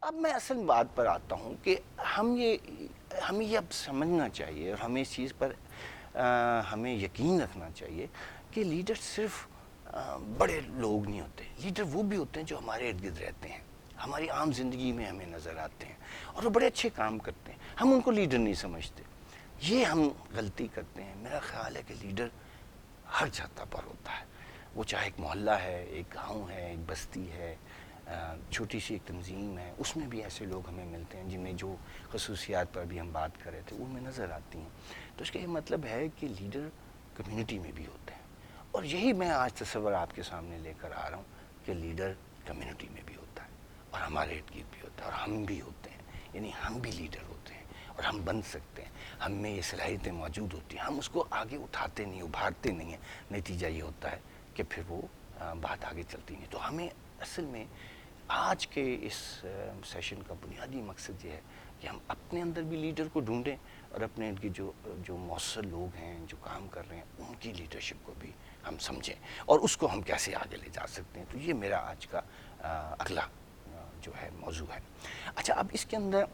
اب میں اصل بات پر آتا ہوں کہ ہمیں یہ اب سمجھنا چاہیے اور ہمیں اس چیز پر ہمیں یقین رکھنا چاہیے کہ لیڈر صرف بڑے لوگ نہیں ہوتے. لیڈر وہ بھی ہوتے ہیں جو ہمارے ارد گرد رہتے ہیں, ہماری عام زندگی میں ہمیں نظر آتے ہیں اور وہ بڑے اچھے کام کرتے ہیں. ہم ان کو لیڈر نہیں سمجھتے, یہ ہم غلطی کرتے ہیں. میرا خیال ہے کہ لیڈر ہر سطح پر ہوتا ہے, وہ چاہے ایک محلہ ہے, ایک گاؤں ہے, ایک بستی ہے, چھوٹی سی ایک تنظیم ہے, اس میں بھی ایسے لوگ ہمیں ملتے ہیں جن میں جو خصوصیات پر بھی ہم بات کر رہے تھے وہ ہمیں نظر آتی ہیں. تو اس کا یہ مطلب ہے کہ لیڈر کمیونٹی میں بھی ہوتے ہیں, اور یہی میں آج تصور آپ کے سامنے لے کر آ رہا ہوں کہ لیڈر کمیونٹی میں بھی ہوتا ہے اور ہمارے ارد گرد بھی ہوتا ہے, اور ہم بھی ہوتے ہیں. یعنی ہم بھی لیڈر ہوتے ہیں اور ہم بن سکتے ہیں, ہم میں یہ صلاحیتیں موجود ہوتی ہیں, ہم اس کو آگے اٹھاتے نہیں, ابھارتے نہیں ہیں. نتیجہ یہ ہوتا ہے کہ پھر وہ بات آگے چلتی نہیں. تو ہمیں اصل میں آج کے اس سیشن کا بنیادی مقصد یہ ہے کہ ہم اپنے اندر بھی لیڈر کو ڈھونڈیں اور اپنے ان کی جو مؤثر لوگ ہیں, جو کام کر رہے ہیں, ان کی لیڈرشپ کو بھی ہم سمجھیں اور اس کو ہم کیسے آگے لے جا سکتے ہیں. تو یہ میرا آج کا اگلا جو ہے موضوع ہے. اچھا, اب اس کے اندر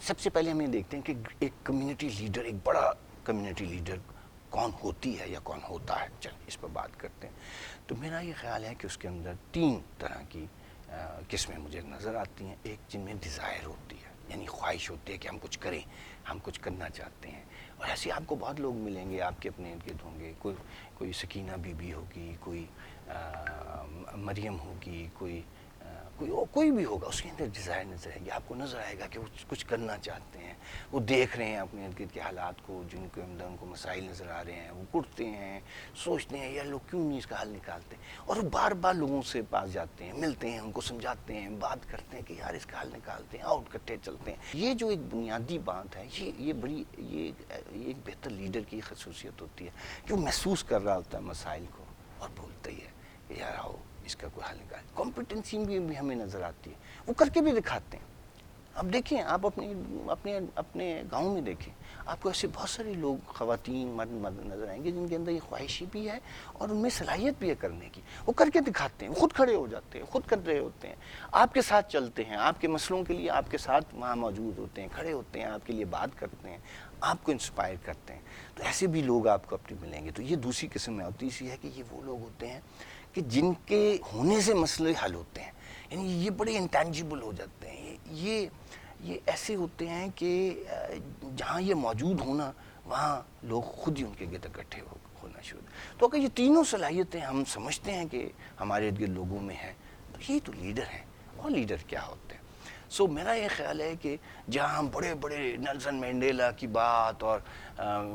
سب سے پہلے ہمیں دیکھتے ہیں کہ ایک کمیونٹی لیڈر, ایک بڑا کمیونٹی لیڈر کون ہوتی ہے یا کون ہوتا ہے. چلیں اس پر بات کرتے ہیں. تو میرا یہ خیال ہے کہ اس کے اندر 3 طرح کی قسمیں مجھے نظر آتی ہیں. ایک جن میں ڈیزائر ہوتی ہے, یعنی خواہش ہوتی ہے کہ ہم کچھ کریں, ہم کچھ کرنا چاہتے ہیں. اور ایسے آپ کو بہت لوگ ملیں گے, آپ کے اپنے ارد گرد ہوں گے. کوئی سکینہ بی بی ہوگی, کوئی مریم ہوگی, کوئی بھی ہوگا, اس کے اندر ڈیزائر نظر آئے گی. آپ کو نظر آئے گا کہ وہ کچھ کرنا چاہتے ہیں, وہ دیکھ رہے ہیں اپنے ارد گرد کے حالات کو, جن کے اندر ان کو مسائل نظر آ رہے ہیں. وہ اٹھتے ہیں, سوچتے ہیں یار لوگ کیوں نہیں اس کا حل نکالتے, اور وہ بار بار لوگوں سے پاس جاتے ہیں, ملتے ہیں, ان کو سمجھاتے ہیں, بات کرتے ہیں کہ یار اس کا حل نکالتے ہیں, آؤٹ کٹھے چلتے ہیں. یہ جو ایک بنیادی بات ہے, یہ ایک بہتر لیڈر کی خصوصیت ہوتی ہے کہ وہ محسوس کر رہا ہوتا ہے مسائل کو اور بولتا ہی ہے کہ یار آؤ اس کا کوئی حل نکال. کمپیٹنسی بھی ہمیں نظر آتی ہے, وہ کر کے بھی دکھاتے ہیں. اب دیکھیں, آپ اپنے گاؤں میں دیکھیں, آپ کو ایسے بہت سارے لوگ, خواتین, مرد نظر آئیں گے جن کے اندر یہ خواہشی بھی ہے اور ان میں صلاحیت بھی ہے کرنے کی. وہ کر کے دکھاتے ہیں, وہ خود کھڑے ہو جاتے ہیں, خود کر رہے ہوتے ہیں, آپ کے ساتھ چلتے ہیں, آپ کے مسئلوں کے لیے آپ کے ساتھ وہاں موجود ہوتے ہیں, کھڑے ہوتے ہیں, آپ کے لیے بات کرتے ہیں, آپ کو انسپائر کرتے ہیں. تو ایسے بھی لوگ آپ کو اپنے ملیں گے. تو یہ دوسری قسم میں ہوتی سی ہے کہ یہ وہ لوگ ہوتے ہیں کہ جن کے ہونے سے مسئلے حل ہوتے ہیں. یعنی یہ بڑے انٹینجیبل ہو جاتے ہیں. یہ ایسے ہوتے ہیں کہ جہاں یہ موجود ہونا, وہاں لوگ خود ہی ان کے گرد اکٹھے ہونا شروع. تو اگر یہ تینوں صلاحیتیں ہم سمجھتے ہیں کہ ہمارے ارد گرد لوگوں میں ہیں, تو یہ تو لیڈر ہیں. اور لیڈر کیا ہوتے ہیں؟ میرا یہ خیال ہے کہ جہاں ہم بڑے نیلسن مینڈیلا کی بات اور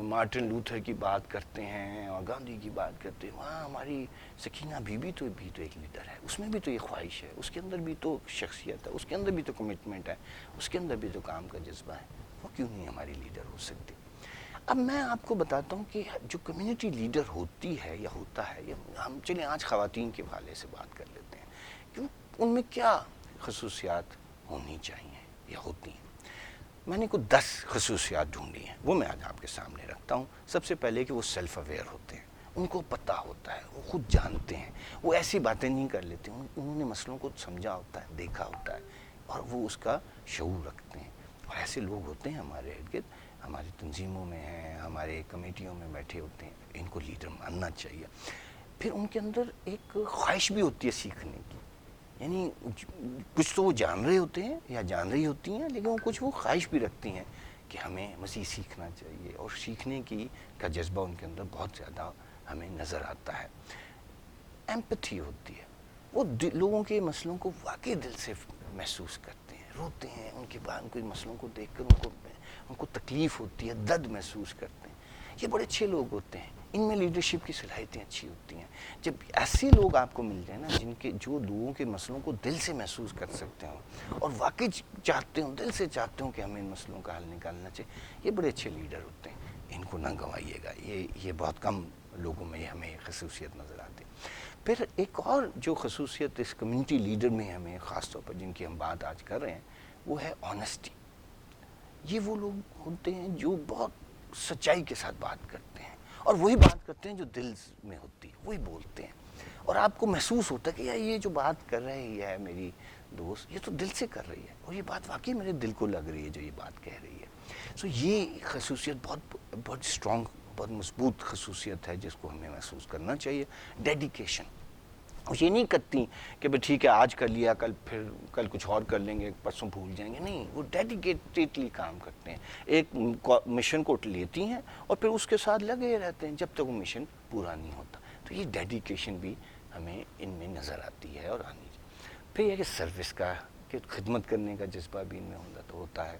مارٹن لوتھر کی بات کرتے ہیں اور گاندھی کی بات کرتے ہیں, وہاں ہماری سکینہ بی بی تو ایک لیڈر ہے. اس میں بھی تو یہ خواہش ہے, اس کے اندر بھی تو شخصیت ہے, اس کے اندر بھی تو کمٹمنٹ ہے, اس کے اندر بھی تو کام کا جذبہ ہے. وہ کیوں نہیں ہماری لیڈر ہو سکتی؟ اب میں آپ کو بتاتا ہوں کہ جو کمیونٹی لیڈر ہوتی ہے یا ہوتا ہے, ہم چلیں آج خواتین کے حوالے سے بات کر لیتے ہیں کہ ان میں کیا خصوصیات ہونی چاہیے یا ہوتی ہیں. میں نے کوئی 10 خصوصیات ڈھونڈی ہیں, وہ میں آج آپ کے سامنے رکھتا ہوں. سب سے پہلے کہ وہ سیلف اویئر ہوتے ہیں, ان کو پتہ ہوتا ہے, وہ خود جانتے ہیں, وہ ایسی باتیں نہیں کر لیتے, انہوں نے مسئلوں کو سمجھا ہوتا ہے, دیکھا ہوتا ہے, اور وہ اس کا شعور رکھتے ہیں. اور ایسے لوگ ہوتے ہیں ہمارے ارد گرد, ہماری تنظیموں میں ہیں, ہمارے کمیٹیوں میں بیٹھے ہوتے ہیں. ان کو لیڈر ماننا چاہیے. پھر ان کے اندر ایک خواہش بھی ہوتی ہے سیکھنے کی. یعنی کچھ تو وہ جان رہے ہوتے ہیں یا جان رہی ہوتی ہیں, لیکن وہ کچھ وہ خواہش بھی رکھتی ہیں کہ ہمیں مزید سیکھنا چاہیے, اور سیکھنے کا جذبہ ان کے اندر بہت زیادہ ہمیں نظر آتا ہے. ایمپتھی ہوتی ہے, وہ لوگوں کے مسئلوں کو واقعی دل سے محسوس کرتے ہیں, روتے ہیں ان کے بعد, ان کے مسئلوں کو دیکھ کر ان کو تکلیف ہوتی ہے, درد محسوس کرتے ہیں. یہ بڑے اچھے لوگ ہوتے ہیں, ان میں لیڈرشپ کی صلاحیتیں اچھی ہوتی ہیں. جب ایسے لوگ آپ کو مل جائیں نا, جو لوگوں کے مسئلوں کو دل سے محسوس کر سکتے ہوں اور واقعی چاہتے ہوں, دل سے چاہتے ہوں کہ ہمیں ان مسئلوں کا حل نکالنا چاہیے, یہ بڑے اچھے لیڈر ہوتے ہیں. ان کو نہ گنوائیے گا, یہ بہت کم لوگوں میں ہمیں خصوصیت نظر آتی ہے. پھر ایک اور جو خصوصیت اس کمیونٹی لیڈر میں ہمیں خاص طور پر جن کی ہم بات آج کر رہے ہیں, وہ ہے آنیسٹی. یہ وہ لوگ ہوتے ہیں جو بہت سچائی کے ساتھ بات کرتے ہیں, اور وہی بات کرتے ہیں جو دل میں ہوتی ہے, وہی بولتے ہیں. اور آپ کو محسوس ہوتا ہے کہ یار یہ جو بات کر رہی ہے میری دوست یہ تو دل سے کر رہی ہے، اور یہ بات واقعی میرے دل کو لگ رہی ہے جو یہ بات کہہ رہی ہے. سو یہ خصوصیت بہت اسٹرانگ، بہت مضبوط خصوصیت ہے جس کو ہمیں محسوس کرنا چاہیے. ڈیڈیکیشن. وہ یہ نہیں کرتی کہ بھئی ٹھیک ہے آج کر لیا، کل کچھ اور کر لیں گے، پرسوں بھول جائیں گے. نہیں، وہ ڈیڈیکیٹڈلی کام کرتے ہیں، ایک مشن کو لیتی ہیں اور پھر اس کے ساتھ لگے رہتے ہیں جب تک وہ مشن پورا نہیں ہوتا. تو یہ ڈیڈیکیشن بھی ہمیں ان میں نظر آتی ہے اور آنی چاہیے. پھر یہ کہ سروس کا، کہ خدمت کرنے کا جذبہ بھی ان میں ہوتا ہے،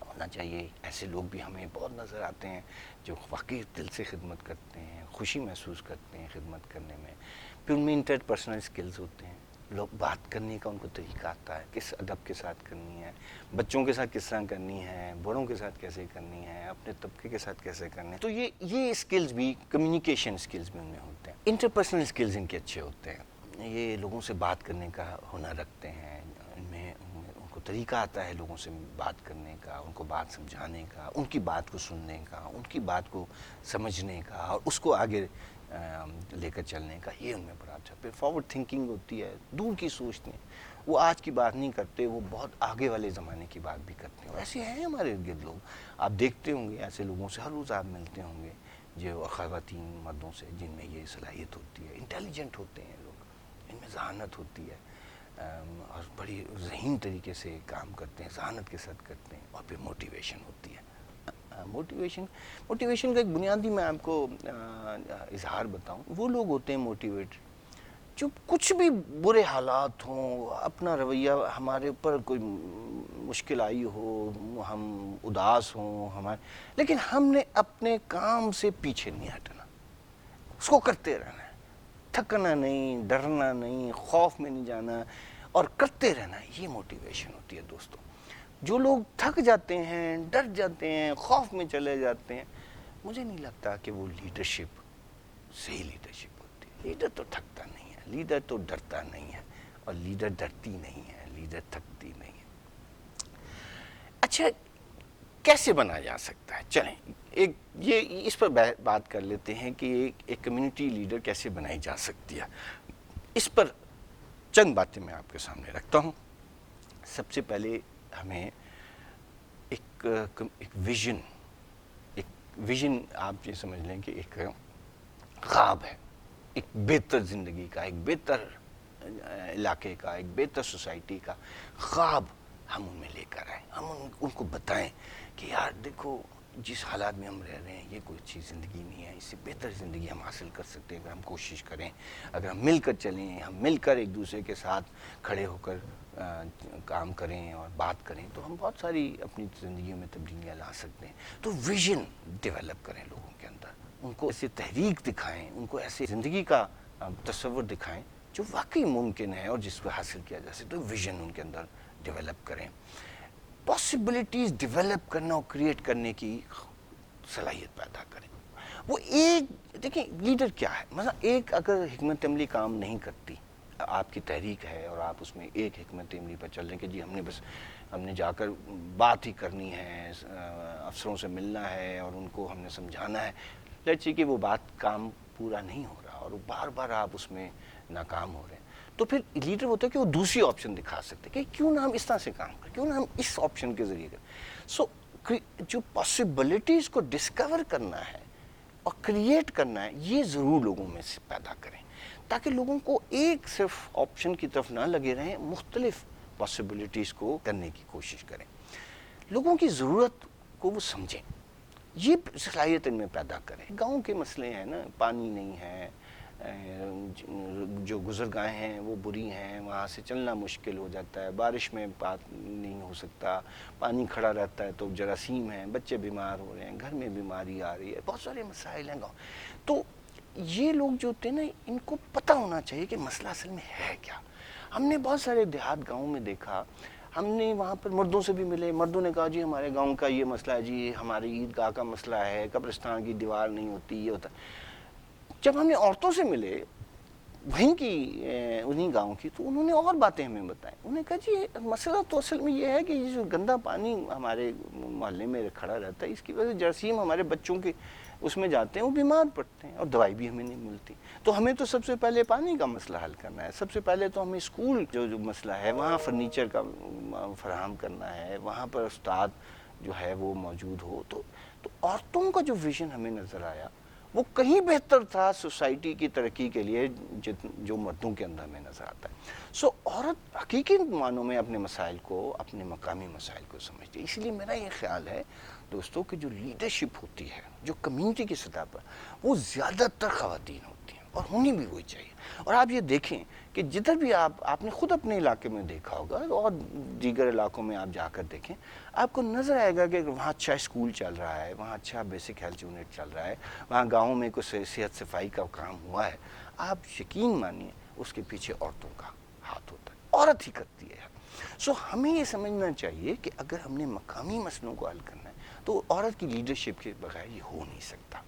ہونا چاہیے. ایسے لوگ بھی ہمیں بہت نظر آتے ہیں جو واقعی دل سے خدمت کرتے ہیں، خوشی محسوس کرتے ہیں خدمت کرنے میں. پھر ان میں انٹر پرسنل اسکلز ہوتے ہیں، لوگ بات کرنے کا ان کو طریقہ آتا ہے، کس ادب کے ساتھ کرنی ہے، بچوں کے ساتھ کس طرح کرنی ہے، بڑوں کے ساتھ کیسے کرنی ہے، اپنے طبقے کے ساتھ کیسے کرنی ہے. تو یہ اسکلز بھی، کمیونیکیشن اسکلز بھی ان میں ہوتے ہیں. انٹر پرسنل اسکلز ان کے اچھے ہوتے ہیں، یہ لوگوں سے بات کرنے کا ہنر رکھتے ہیں، ان میں ان کو طریقہ آتا ہے لوگوں سے بات کرنے کا، ان کو بات سمجھانے کا، ان کی بات کو سننے کا، ان کی بات کو سمجھنے کا اور اس کو آگے لے کر چلنے کا. یہ ان میں بڑا اچھا. پھر فارورڈ تھنکنگ ہوتی ہے، دور کی سوچتے ہیں، وہ آج کی بات نہیں کرتے، وہ بہت آگے والے زمانے کی بات بھی کرتے ہیں. ایسے ہیں ہمارے ارد گرد لوگ، آپ دیکھتے ہوں گے ایسے لوگوں سے ہر روز آپ ملتے ہوں گے، جو خواتین مردوں سے جن میں یہ صلاحیت ہوتی ہے. انٹیلیجنٹ ہوتے ہیں لوگ، ان میں ذہانت ہوتی ہے اور بڑی ذہین طریقے سے کام کرتے ہیں، ذہانت کے ساتھ کرتے ہیں. اور پھر موٹیویشن ہوتی ہے. موٹیویشن کا ایک بنیادی میں آپ کو اظہار بتاؤں، وہ لوگ ہوتے ہیں موٹیویٹ جو کچھ بھی برے حالات ہوں، اپنا رویہ، ہمارے اوپر کوئی مشکل آئی ہو، ہم اداس ہوں لیکن ہم نے اپنے کام سے پیچھے نہیں ہٹنا، اس کو کرتے رہنا ہے، تھکنا نہیں، ڈرنا نہیں، خوف میں نہیں جانا اور کرتے رہنا. یہ موٹیویشن ہوتی ہے دوستوں. جو لوگ تھک جاتے ہیں، ڈر جاتے ہیں، خوف میں چلے جاتے ہیں، مجھے نہیں لگتا کہ وہ لیڈرشپ صحیح لیڈرشپ ہوتی ہے. لیڈر تو تھکتا نہیں ہے، لیڈر تو ڈرتا نہیں ہے، اور لیڈر ڈرتی نہیں ہے، لیڈر تھکتی نہیں ہے. اچھا، کیسے بنا جا سکتا ہے؟ چلیں یہ اس پر بات کر لیتے ہیں کہ ایک کمیونٹی لیڈر کیسے بنائی جا سکتی ہے. اس پر چند باتیں میں آپ کے سامنے رکھتا ہوں. سب سے پہلے ہمیں ایک ویژن آپ یہ سمجھ لیں کہ ایک خواب ہے، ایک بہتر زندگی کا، ایک بہتر علاقے کا، ایک بہتر سوسائٹی کا خواب ہم ان میں لے کر آئیں. ہم ان کو بتائیں کہ یار دیکھو، جس حالات میں ہم رہ رہے ہیں یہ کوئی اچھی زندگی نہیں ہے، اس سے بہتر زندگی ہم حاصل کر سکتے ہیں اگر ہم کوشش کریں، اگر ہم مل کر چلیں، ہم مل کر ایک دوسرے کے ساتھ کھڑے ہو کر کام کریں اور بات کریں تو ہم بہت ساری اپنی زندگیوں میں تبدیلیاں لا سکتے ہیں. تو ویژن ڈیولپ کریں لوگوں کے اندر، ان کو ایسے تحریک دکھائیں، ان کو ایسے زندگی کا تصور دکھائیں جو واقعی ممکن ہے اور جس کو حاصل کیا جا سکے. تو ویژن ان کے اندر ڈیولپ کریں. پاسبلٹیز ڈیولپ کرنا اور کریٹ کرنے کی صلاحیت پیدا کریں. وہ ایک دیکھیں لیڈر کیا ہے، مثلا ایک اگر حکمت عملی کام نہیں کرتی، آپ کی تحریک ہے اور آپ اس میں ایک حکمت عملی پر چل رہے ہیں کہ جی ہم نے جا کر بات ہی کرنی ہے، افسروں سے ملنا ہے اور ان کو ہم نے سمجھانا ہے، لیٹس سی کہ وہ بات کام پورا نہیں ہو رہا اور بار بار آپ اس میں ناکام ہو رہے ہیں، تو پھر لیڈر ہوتا ہے کہ وہ دوسری آپشن دکھا سکتے کہ کیوں نہ ہم اس طرح سے کام کریں، کیوں نہ ہم اس آپشن کے ذریعے کریں. سو جو پاسبلٹیز کو ڈسکور کرنا ہے اور کریٹ کرنا ہے، یہ ضرور لوگوں میں سے پیدا کریں تاکہ لوگوں کو ایک صرف آپشن کی طرف نہ لگے رہیں، مختلف پاسبلٹیز کو کرنے کی کوشش کریں. لوگوں کی ضرورت کو وہ سمجھیں، یہ صلاحیت ان میں پیدا کریں. گاؤں کے مسئلے ہیں نا، پانی نہیں ہے، جو گزرگاہیں ہیں وہ بری ہیں، وہاں سے چلنا مشکل ہو جاتا ہے، بارش میں بات نہیں ہو سکتا، پانی کھڑا رہتا ہے تو جراثیم ہیں، بچے بیمار ہو رہے ہیں، گھر میں بیماری آ رہی ہے، بہت سارے مسائل ہیں گاؤں. تو یہ لوگ جو ہوتے ہیں نا، ان کو پتہ ہونا چاہیے کہ مسئلہ اصل میں ہے کیا. ہم نے بہت سارے دیہات گاؤں میں دیکھا، ہم نے وہاں پر مردوں سے بھی ملے، مردوں نے کہا جی ہمارے گاؤں کا یہ مسئلہ ہے، جی ہماری عیدگاہ کا مسئلہ ہے، قبرستان کی دیوار نہیں ہوتی، یہ ہوتا. جب ہم نے عورتوں سے ملے وہیں کی انہیں گاؤں کی، تو انہوں نے اور باتیں ہمیں بتائیں. انہوں نے کہا جی مسئلہ تو اصل میں یہ ہے کہ یہ جو گندا پانی ہمارے محلے میں کھڑا رہتا ہے، اس کی وجہ سے جراثیم ہمارے بچوں کے اس میں جاتے ہیں وہ بیمار پڑتے ہیں اور دوائی بھی ہمیں نہیں ملتی. تو ہمیں تو سب سے پہلے پانی کا مسئلہ حل کرنا ہے. سب سے پہلے تو ہمیں اسکول جو مسئلہ ہے وہاں فرنیچر کا فراہم کرنا ہے, وہاں پر استاد جو ہے وہ موجود ہو. تو عورتوں کا جو ویژن ہمیں نظر آیا وہ کہیں بہتر تھا سوسائٹی کی ترقی کے لیے جو مردوں کے اندر ہمیں نظر آتا ہے. سو عورت حقیقی معنوں میں اپنے مسائل کو, اپنے مقامی مسائل کو سمجھتی ہے. اس لیے میرا یہ خیال ہے دوستوں کہ جو لیڈرشپ ہوتی ہے جو کمیونٹی کی سطح پر, وہ زیادہ تر خواتین ہوتی ہیں اور ہونی بھی وہی چاہیے. اور آپ یہ دیکھیں کہ جدھر بھی آپ نے خود اپنے علاقے میں دیکھا ہوگا اور دیگر علاقوں میں آپ جا کر دیکھیں, آپ کو نظر آئے گا کہ وہاں اچھا اسکول چل رہا ہے, وہاں اچھا بیسک ہیلتھ یونٹ چل رہا ہے, وہاں گاؤں میں کوئی صحت صفائی کا کام ہوا ہے, آپ یقین مانیے اس کے پیچھے عورتوں کا ہاتھ ہوتا ہے, عورت ہی کرتی ہے. سو ہمیں یہ سمجھنا چاہیے کہ اگر ہم نے مقامی مسئلوں کو حل کرنا ہے تو عورت کی لیڈرشپ کے بغیر یہ ہو نہیں سکتا.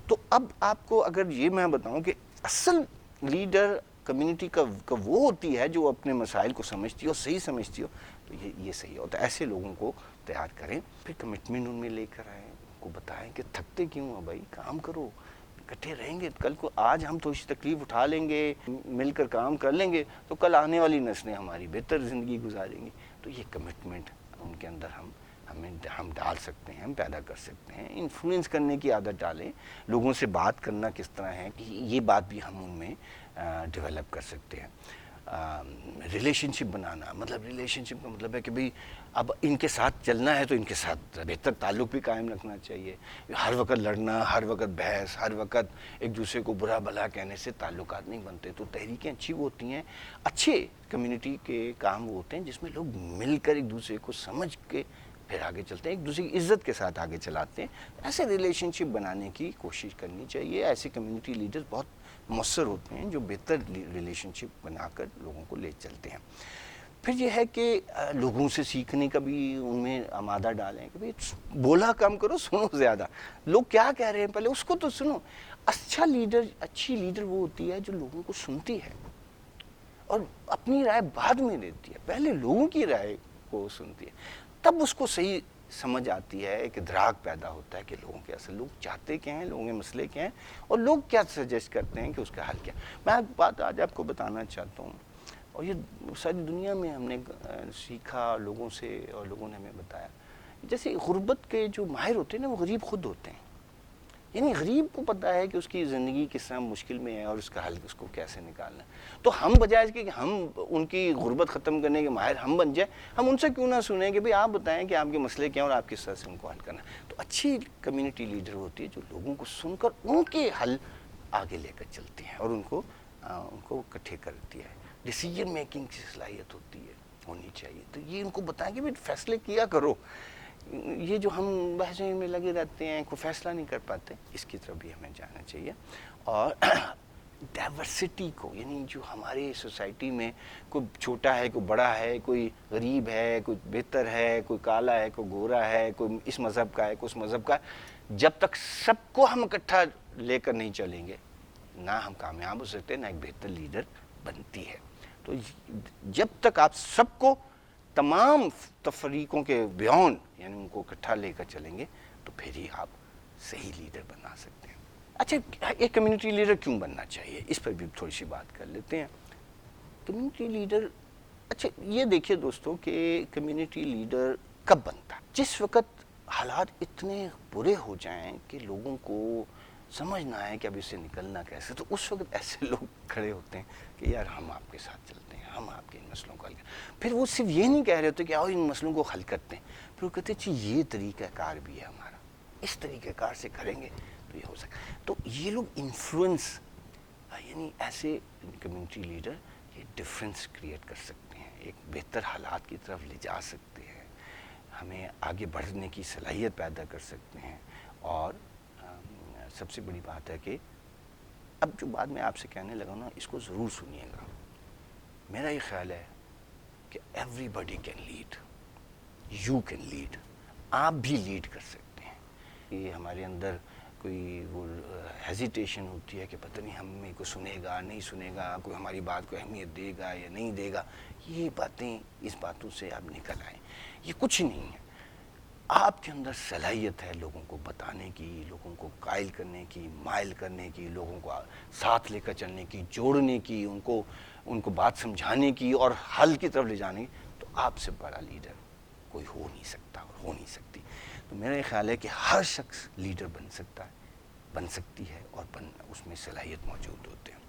تو اب آپ کو اگر یہ میں بتاؤں کہ اصل لیڈر کمیونٹی کا وہ ہوتی ہے جو اپنے مسائل کو سمجھتی ہو, صحیح سمجھتی ہو, تو یہ صحیح ہوتا ہے. ایسے لوگوں کو تیار کریں, پھر کمٹمنٹ ان میں لے کر آئیں, ان کو بتائیں کہ تھکتے کیوں ہیں بھائی, کام کرو, اکٹھے رہیں گے. کل کو آج ہم تھوڑی سی تکلیف اٹھا لیں گے, مل کر کام کر لیں گے, تو کل آنے والی نسلیں ہماری بہتر زندگی گزاریں گی. تو یہ کمٹمنٹ ان کے اندر ہم ڈال سکتے ہیں, ہم پیدا کر سکتے ہیں. انفلوئنس کرنے کی عادت ڈالیں, لوگوں سے بات کرنا کس طرح ہے یہ بات بھی ہم ان میں ڈیولپ کر سکتے ہیں. ریلیشن شپ بنانا, مطلب ریلیشن شپ کا مطلب ہے کہ بھئی اب ان کے ساتھ چلنا ہے تو ان کے ساتھ بہتر تعلق بھی قائم رکھنا چاہیے. ہر وقت لڑنا, ہر وقت بحث, ہر وقت ایک دوسرے کو برا بھلا کہنے سے تعلقات نہیں بنتے. تو تحریکیں اچھی ہوتی ہیں, اچھے کمیونٹی کے کام وہ ہوتے ہیں جس میں لوگ مل کر ایک دوسرے کو سمجھ کے پھر آگے چلتے ہیں, ایک دوسرے کی عزت کے ساتھ آگے چلاتے ہیں. ایسے ریلیشن شپ بنانے کی کوشش کرنی چاہیے. ایسے کمیونٹی لیڈرز بہت مؤثر ہوتے ہیں جو بہتر ریلیشن شپ بنا کر لوگوں کو لے چلتے ہیں. پھر یہ ہے کہ لوگوں سے سیکھنے کا بھی ان میں آمادہ ڈالیں کہ بھئی بولا کم کرو, سنو زیادہ. لوگ کیا کہہ رہے ہیں پہلے اس کو تو سنو. اچھا لیڈر, اچھی لیڈر وہ ہوتی ہے جو لوگوں کو سنتی ہے اور اپنی رائے بعد میں دیتی ہے, پہلے لوگوں کی رائے کو سنتی ہے. تب اس کو صحیح سمجھ آتی ہے, ایک ادراک پیدا ہوتا ہے کہ لوگوں کے اصل لوگ چاہتے کیا ہیں, لوگوں کے مسئلے کیا ہیں, اور لوگ کیا سجیسٹ کرتے ہیں کہ اس کا حل کیا. میں ایک بات آج آپ کو بتانا چاہتا ہوں, اور یہ ساری دنیا میں ہم نے سیکھا لوگوں سے, اور لوگوں نے ہمیں بتایا. جیسے غربت کے جو ماہر ہوتے ہیں نا, وہ غریب خود ہوتے ہیں. یعنی غریب کو پتہ ہے کہ اس کی زندگی کس طرح مشکل میں ہے اور اس کا حل اس کو کیسے نکالنا ہے. تو ہم بجائے اس کے کہ ہم ان کی غربت ختم کرنے کے ماہر ہم بن جائیں, ہم ان سے کیوں نہ سنیں کہ بھئی آپ بتائیں کہ آپ کے مسئلے کیا ہیں اور آپ کس طرح سے ان کو حل کرنا ہے. تو اچھی کمیونٹی لیڈر ہوتی ہے جو لوگوں کو سن کر ان کے حل آگے لے کر چلتی ہیں اور ان کو اکٹھے کرتی ہے. ڈیسیجن میکنگ کی صلاحیت ہونی چاہیے. تو یہ ان کو بتائیں کہ بھئی فیصلے کیا کرو. یہ جو ہم بحثیں میں لگے رہتے ہیں, کوئی فیصلہ نہیں کر پاتے, اس کی طرف بھی ہمیں جانا چاہیے. اور ڈائیورسٹی کو, یعنی جو ہماری سوسائٹی میں کوئی چھوٹا ہے, کوئی بڑا ہے, کوئی غریب ہے, کوئی بہتر ہے, کوئی کالا ہے, کوئی گورا ہے, کوئی اس مذہب کا ہے, کوئی اس مذہب کا ہے, جب تک سب کو ہم اکٹھا لے کر نہیں چلیں گے نہ ہم کامیاب ہو سکتے, نہ ایک بہتر لیڈر بنتی ہے. تو جب تک آپ سب کو تمام تفریقوں کے بیون, یعنی ان کو اکٹھا لے کر چلیں گے, تو پھر ہی آپ صحیح لیڈر بنا سکتے ہیں. اچھا, ایک کمیونٹی لیڈر کیوں بننا چاہیے, اس پر بھی تھوڑی سی بات کر لیتے ہیں. کمیونٹی لیڈر, اچھا یہ دیکھیے دوستوں کہ کمیونٹی لیڈر کب بنتا ہے, جس وقت حالات اتنے برے ہو جائیں کہ لوگوں کو سمجھ نہ آئے کہ اب اس سے نکلنا کیسے. تو اس وقت ایسے لوگ کھڑے ہوتے ہیں کہ یار ہم آپ کے ساتھ چلتے ہیں, ہم آپ کے ان مسئلوں کو حل کریں. پھر وہ صرف یہ نہیں کہہ رہے ہوتے کہ آؤ ان مسئلوں کو حل کرتے ہیں, پھر وہ کہتے ہیں یہ طریقہ کار بھی ہے ہمارا, اس طریقہ کار سے کریں گے تو یہ ہو سکتا. تو یہ لوگ انفلوئنس, یعنی ایسے کمیونٹی لیڈر یہ ڈفرینس کریٹ کر سکتے ہیں, ایک بہتر حالات کی طرف لے جا سکتے ہیں, ہمیں آگے بڑھنے کی صلاحیت پیدا کر سکتے ہیں. اور سب سے بڑی بات ہے کہ اب جو بات میں آپ سے کہنے لگا نا, اس کو ضرور سنیے گا. میرا یہ خیال ہے کہ everybody can lead, you can lead, آپ بھی لیڈ کر سکتے ہیں. یہ ہمارے اندر کوئی وہ ہیزیٹیشن ہوتی ہے کہ پتہ نہیں ہمیں کو سنے گا نہیں سنے گا, کوئی ہماری بات کو اہمیت دے گا یا نہیں دے گا. یہ باتیں, اس باتوں سے آپ نکل آئیں, یہ کچھ نہیں ہے. آپ کے اندر صلاحیت ہے لوگوں کو بتانے کی، لوگوں کو قائل کرنے کی، مائل کرنے کی، لوگوں کو ساتھ لے کر چلنے کی، جوڑنے کی، ان کو بات سمجھانے کی اور حل کی طرف لے جانے کی، تو آپ سے بڑا لیڈر کوئی ہو نہیں سکتا اور ہو نہیں سکتی. تو میرا خیال ہے کہ ہر شخص لیڈر بن سکتا ہے، بن سکتی ہے، اور اس میں صلاحیت موجود ہوتے ہیں.